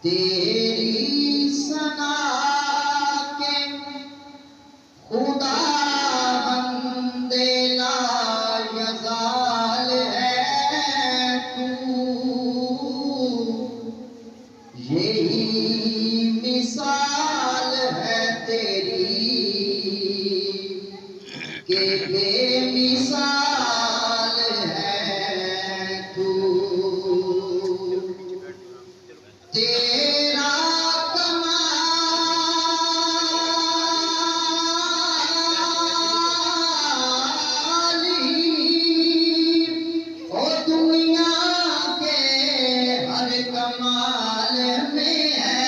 तेरी सना के खुदा बंदे लायज़ाल है तू, यही मिसाल है तेरी के बेमिसाल है तू। तेरा कमाल ओ दुनिया के हर कमाल में है,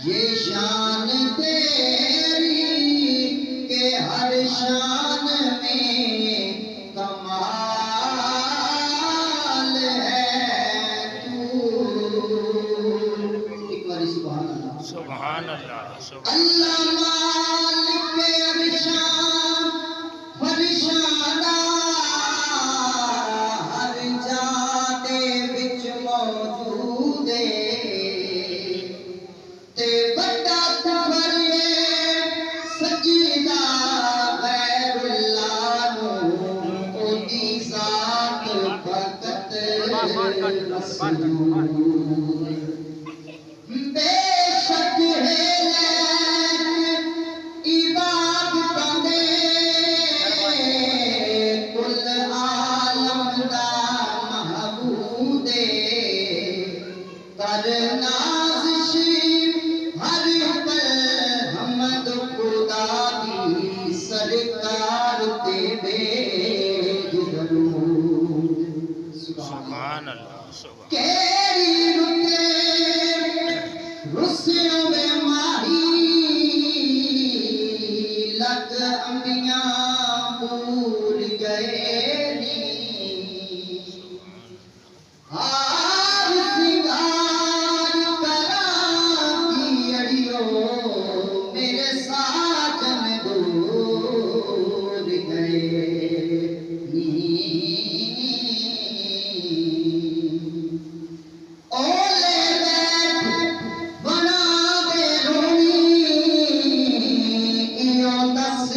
ये शान तेरी के हर शान में कमाल है तू। एक बार सुभान अल्लाह, सुभान अल्लाह, अल्लाह मालिक अरशान फरिशाना हर जाते विच मौजूद ते बड़ा कुफर सजीदा गैरुल्लाह नू ओदी ज़ात फकत मसजूद। बेशक है इबाद बंदे कुल आलम दा महबूदे, कर नाज़िश हर पल हमद खुदा दी सरकार ते भेज दरूद। सुभान अल्लाह, केरी रुके रुस्सियों में माही लग अंबिया भूल गए नी, हार सिंगार करा की अड़ियो मेरे साजन दूर गए नी। ओले बैठ बना दे रोनी इयो दस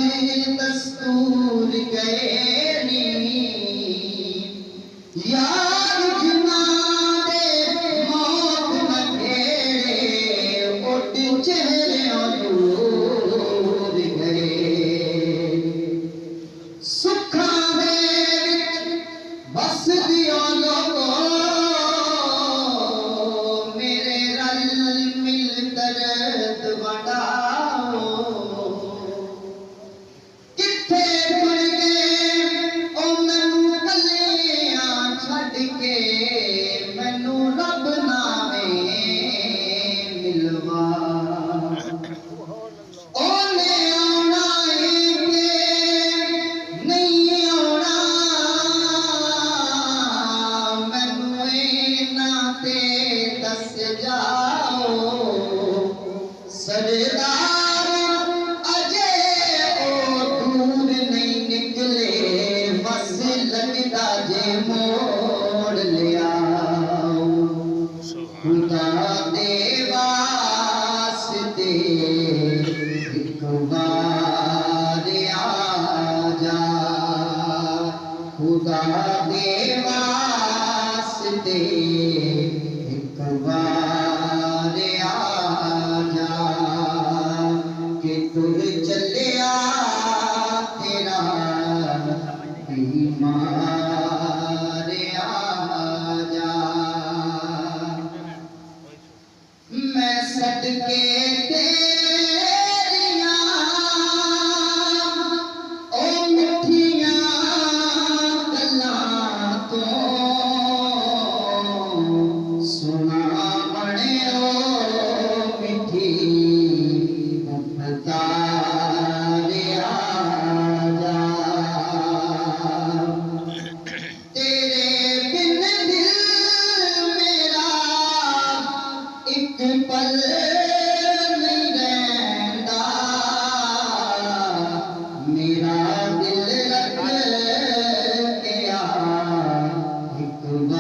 दस्तूर गए नी, यार जिना दे मौत न घेरे उठ चेहरे दूर गए। सुखा दे विच बस दियो लोगो मेरे रल मिल दर्द वंडाओ, किथे टुर गए ओ मैनू कलियां छड्ड के मैनू रब नावे मिलवा। ओने आउणा है के नहीं आउणा मैनू इन्हां ते दस जाओ, सरदार अजे ओ दूर नहीं निकले बस लगदा जे मोड़ लियाओ। खुदा दे वास्ते एक बार आजा, खुदा दे वास्ते एक बार आजा, कि तुर चलिया तेरा बीमार आजा। मैं सदके तेरियां ओ मिठियां गल्लां तो सुना बने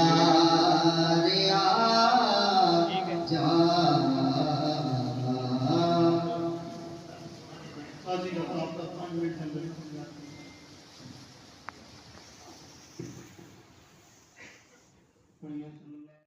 बार आ जा।